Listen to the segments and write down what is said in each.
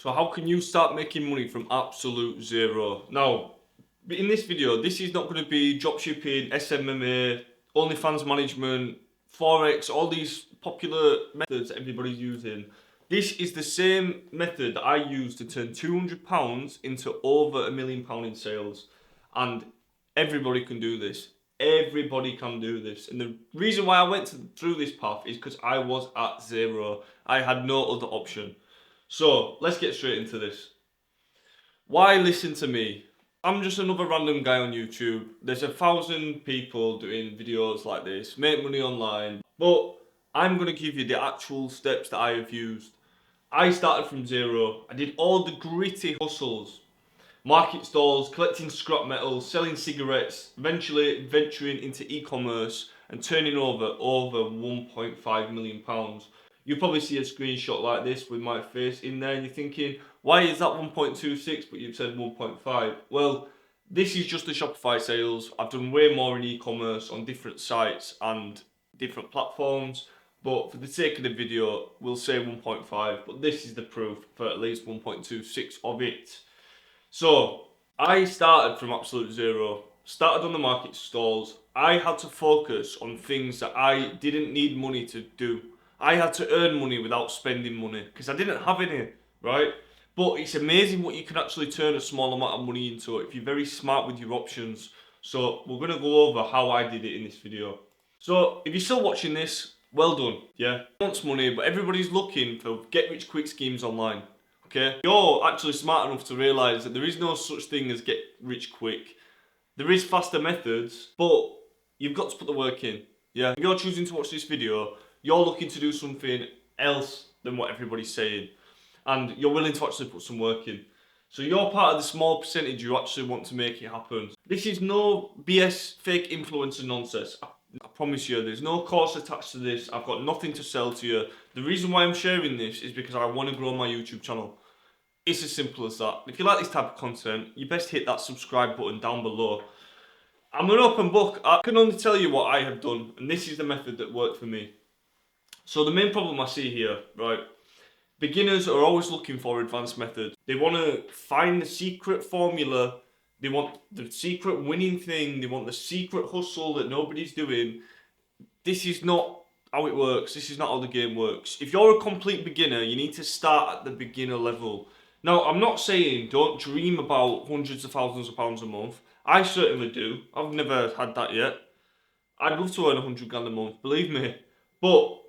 So how can you start making money from absolute zero? Now, in this video, this is not going to be dropshipping, SMMA, OnlyFans management, Forex, all these popular methods that everybody's using. This is the same method that I used to turn £200 into over £1 million in sales. And everybody can do this. Everybody can do this. And the reason why I went through this path is because I was at zero. I had no other option. So let's get straight into this. Why listen to me? I'm just another random guy on YouTube. There's 1,000 people doing videos like this, make money online. But I'm going to give you the actual steps that I have used. I started from zero. I did all the gritty hustles. Market stalls, collecting scrap metal, selling cigarettes, eventually venturing into e-commerce and turning over £1.5 million. You'll probably see a screenshot like this with my face in there and you're thinking, why is that 1.26 but you've said 1.5? Well, this is just the Shopify sales. I've done way more in e-commerce on different sites and different platforms, but for the sake of the video, we'll say 1.5, but this is the proof for at least 1.26 of it. So, I started from absolute zero, started on the market stalls. I had to focus on things that I didn't need money to do. I had to earn money without spending money because I didn't have any, right? But it's amazing what you can actually turn a small amount of money into if you're very smart with your options. So we're going to go over how I did it in this video. So if you're still watching this, well done, yeah? Wants money, but everybody's looking for get-rich quick schemes online, okay? You're actually smart enough to realise that there is no such thing as get rich quick. There is faster methods, but you've got to put the work in, yeah? If you're choosing to watch this video, you're looking to do something else than what everybody's saying. And you're willing to actually put some work in. So you're part of the small percentage you actually want to make it happen. This is no BS, fake influencer nonsense. I promise you, there's no course attached to this. I've got nothing to sell to you. The reason why I'm sharing this is because I want to grow my YouTube channel. It's as simple as that. If you like this type of content, you best hit that subscribe button down below. I'm an open book. I can only tell you what I have done, and this is the method that worked for me. So the main problem I see here, right? Beginners are always looking for advanced methods. They want to find the secret formula. They want the secret winning thing. They want the secret hustle that nobody's doing. This is not how it works. This is not how the game works. If you're a complete beginner, you need to start at the beginner level. Now, I'm not saying don't dream about hundreds of thousands of pounds a month. I certainly do. I've never had that yet. I'd love to earn 100 grand a month, believe me. But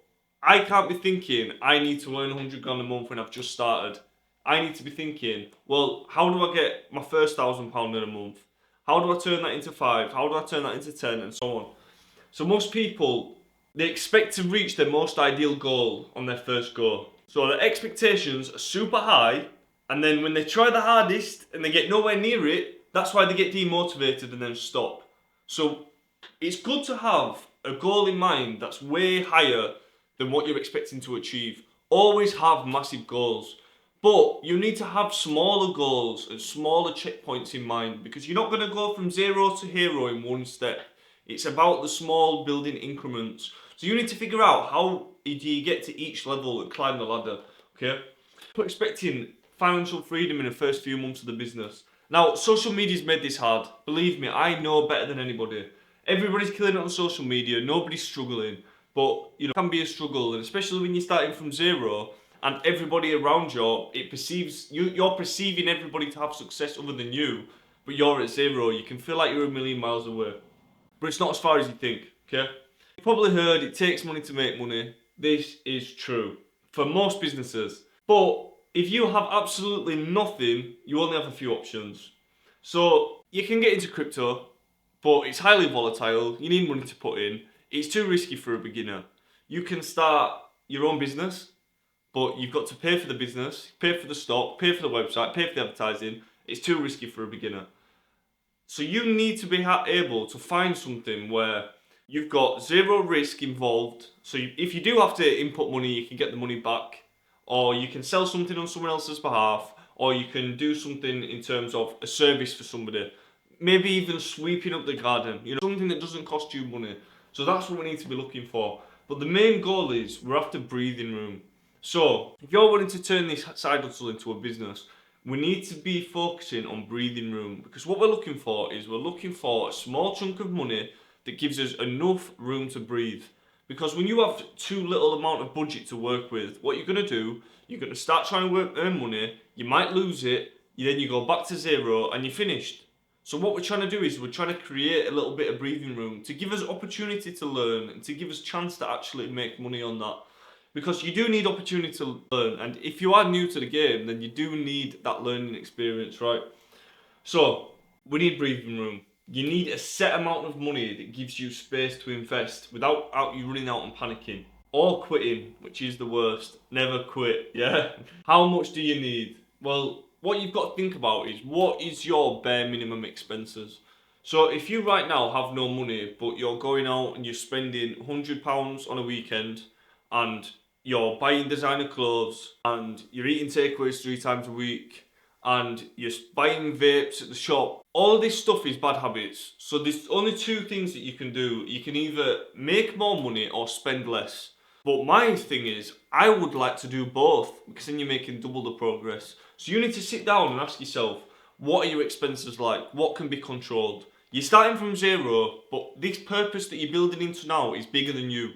I can't be thinking I need to earn 100 grand a month when I've just started. I need to be thinking, well, how do I get my first £1,000 in a month? How do I turn that into 5? How do I turn that into 10? And so on. So most people, they expect to reach their most ideal goal on their first go. So their expectations are super high, and then when they try the hardest and they get nowhere near it, that's why they get demotivated and then stop. So it's good to have a goal in mind that's way higher than what you're expecting to achieve. Always have massive goals. But you need to have smaller goals and smaller checkpoints in mind because you're not going to go from zero to hero in one step. It's about the small building increments. So you need to figure out how do you get to each level and climb the ladder, okay? We're expecting financial freedom in the first few months of the business. Now, social media's made this hard. Believe me, I know better than anybody. Everybody's killing it on social media, nobody's struggling. But, you know, it can be a struggle, and especially when you're starting from zero and everybody around you, you're perceiving everybody to have success other than you, but you're at zero. You can feel like you're a million miles away. But it's not as far as you think, okay? You've probably heard it takes money to make money. This is true for most businesses. But if you have absolutely nothing, you only have a few options. So you can get into crypto, but it's highly volatile. You need money to put in. It's too risky for a beginner. You can start your own business, but you've got to pay for the business, pay for the stock, pay for the website, pay for the advertising. It's too risky for a beginner. So you need to be able to find something where you've got zero risk involved. So if you do have to input money, you can get the money back, or you can sell something on someone else's behalf, or you can do something in terms of a service for somebody. Maybe even sweeping up the garden, you know, something that doesn't cost you money. So that's what we need to be looking for. But the main goal is we're after breathing room. So, if you're wanting to turn this side hustle into a business, we need to be focusing on breathing room, because what we're looking for is we're looking for a small chunk of money that gives us enough room to breathe. Because when you have too little amount of budget to work with, what you're going to do, you're going to start trying to earn money, you might lose it, then you go back to zero and you're finished. So what we're trying to do is we're trying to create a little bit of breathing room to give us opportunity to learn and to give us chance to actually make money on that. Because you do need opportunity to learn, and if you are new to the game, then you do need that learning experience, right? So, we need breathing room. You need a set amount of money that gives you space to invest without you running out and panicking. Or quitting, which is the worst. Never quit, yeah? How much do you need? Well, what you've got to think about is, what is your bare minimum expenses? So if you right now have no money, but you're going out and you're spending £100 on a weekend, and you're buying designer clothes, and you're eating takeaways 3 times a week, and you're buying vapes at the shop, all this stuff is bad habits. So there's only two things that you can do. You can either make more money or spend less. But my thing is, I would like to do both, because then you're making double the progress. So you need to sit down and ask yourself, what are your expenses like? What can be controlled? You're starting from zero, but this purpose that you're building into now is bigger than you.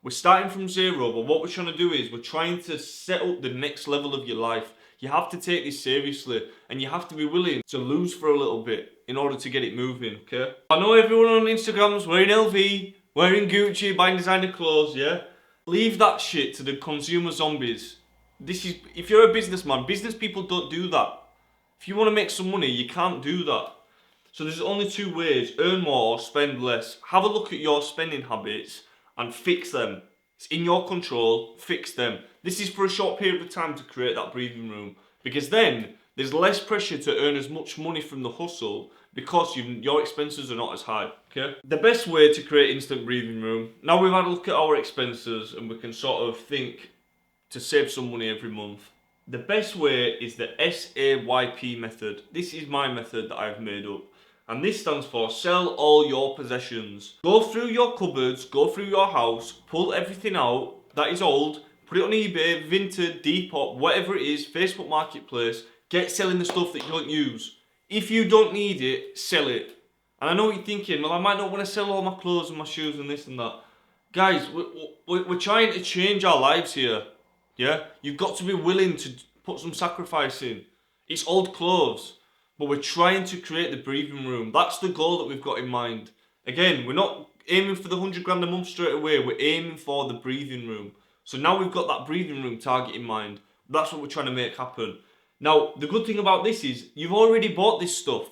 We're starting from zero, but what we're trying to do is we're trying to set up the next level of your life. You have to take this seriously, and you have to be willing to lose for a little bit in order to get it moving, okay? I know everyone on Instagram's wearing LV, wearing Gucci, buying designer clothes, yeah? Leave that shit to the consumer zombies. If you're a businessman, business people don't do that. If you want to make some money, you can't do that. So there's only two ways: earn more or spend less. Have a look at your spending habits and fix them. It's in your control, fix them. This is for a short period of time to create that breathing room, because then there's less pressure to earn as much money from the hustle, because your expenses are not as high, okay? The best way to create instant breathing room, now we've had a look at our expenses and we can sort of think to save some money every month. The best way is the SAYP method. This is my method that I've made up. And this stands for sell all your possessions. Go through your cupboards, go through your house, pull everything out that is old, put it on eBay, Vinted, Depop, whatever it is, Facebook Marketplace, get selling the stuff that you don't use. If you don't need it, sell it. And I know what you're thinking, well, I might not want to sell all my clothes and my shoes and this and that. Guys, we're trying to change our lives here. Yeah? You've got to be willing to put some sacrifice in. It's old clothes, but we're trying to create the breathing room. That's the goal that we've got in mind. Again, we're not aiming for the 100 grand a month straight away. We're aiming for the breathing room. So now we've got that breathing room target in mind. That's what we're trying to make happen. Now, the good thing about this is you've already bought this stuff.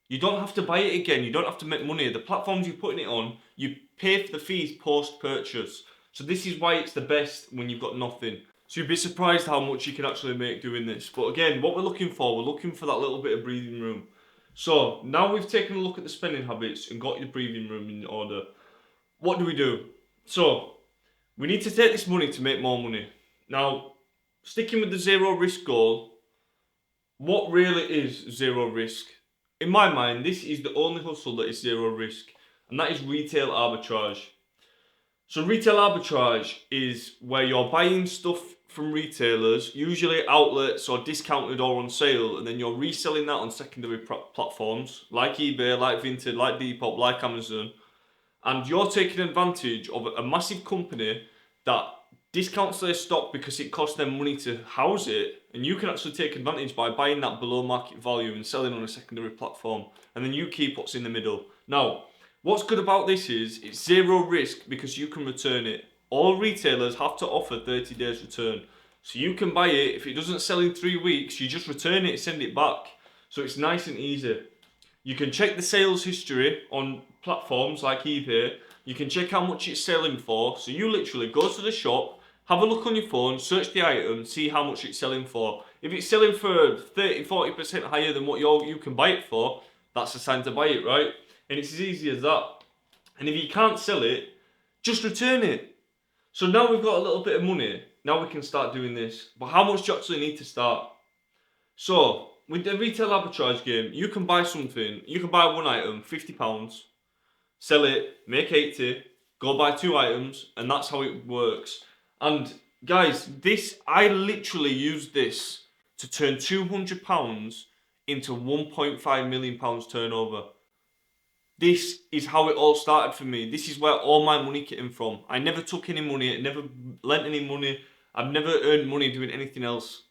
You don't have to buy it again. You don't have to make money. The platforms you're putting it on, you pay for the fees post-purchase. So this is why it's the best when you've got nothing. So you'd be surprised how much you can actually make doing this. But again, what we're looking for that little bit of breathing room. So now we've taken a look at the spending habits and got your breathing room in order. What do we do? So we need to take this money to make more money. Now, sticking with the zero risk goal, what really is zero risk? In my mind, this is the only hustle that is zero risk, and that is retail arbitrage. So retail arbitrage is where you're buying stuff from retailers, usually outlets or discounted or on sale, and then you're reselling that on secondary platforms like eBay, like Vinted, like Depop, like Amazon, and you're taking advantage of a massive company that discounts their stock because it costs them money to house it, and you can actually take advantage by buying that below market value and selling on a secondary platform, and then you keep what's in the middle. Now, what's good about this is it's zero risk because you can return it. All retailers have to offer 30 days return. So you can buy it, if it doesn't sell in 3 weeks, you just return it, send it back. So it's nice and easy. You can check the sales history on platforms like eBay. You can check how much it's selling for. So you literally go to the shop, have a look on your phone, search the item, see how much it's selling for. If it's selling for 30-40% higher than what you can buy it for, that's a sign to buy it, right? And it's as easy as that. And if you can't sell it, just return it. So now we've got a little bit of money. Now we can start doing this. But how much do you actually need to start? So, with the retail arbitrage game, you can buy something. You can buy one item, £50, sell it, make 80, go buy 2 items, and that's how it works. And Guys, I literally used this to turn £200 into £1.5 million turnover. This is how it all started for me. This is where all my money came from. I never took any money, I never lent any money, I've never earned money doing anything else.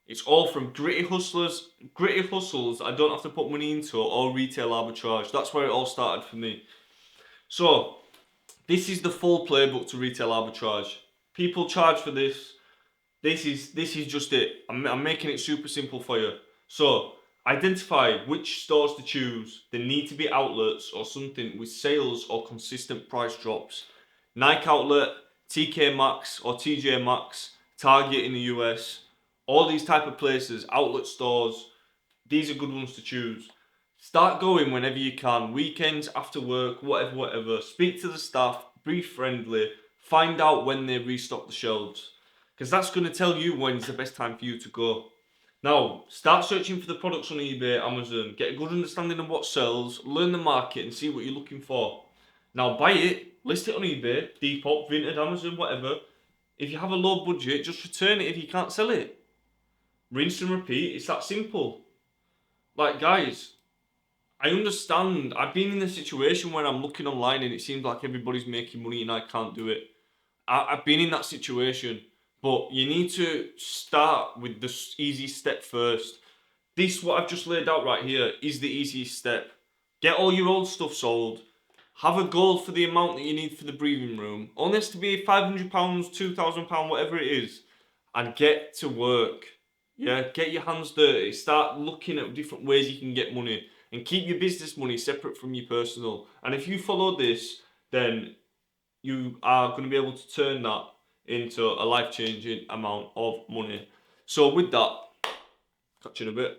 It's all from gritty hustles I don't have to put money into, or retail arbitrage. That's where it all started for me. So, this is the full playbook to retail arbitrage. People charge for this. This is just it. I'm making it super simple for you. So, identify which stores to choose. They need to be outlets or something with sales or consistent price drops. Nike outlet, TK Maxx or TJ Maxx, Target in the US, all these type of places, outlet stores. These are good ones to choose. Start going whenever you can, weekends, after work, whatever, whatever. Speak to the staff, be friendly, find out when they restock the shelves. Because that's going to tell you when's the best time for you to go. Now, start searching for the products on eBay, Amazon, get a good understanding of what sells, learn the market and see what you're looking for. Now buy it, list it on eBay, Depop, Vinted, Amazon, whatever. If you have a low budget, just return it if you can't sell it. Rinse and repeat, it's that simple. Like guys, I understand. I've been in a situation where I'm looking online and it seems like everybody's making money and I can't do it. I've been in that situation, but you need to start with the easy step first. This, what I've just laid out right here, is the easiest step. Get all your old stuff sold. Have a goal for the amount that you need for the breathing room. Only has to be £500, £2,000, whatever it is. And get to work. Yeah, get your hands dirty. Start looking at different ways you can get money. And keep your business money separate from your personal. And if you follow this, then you are going to be able to turn that into a life-changing amount of money. So with that, catch you in a bit.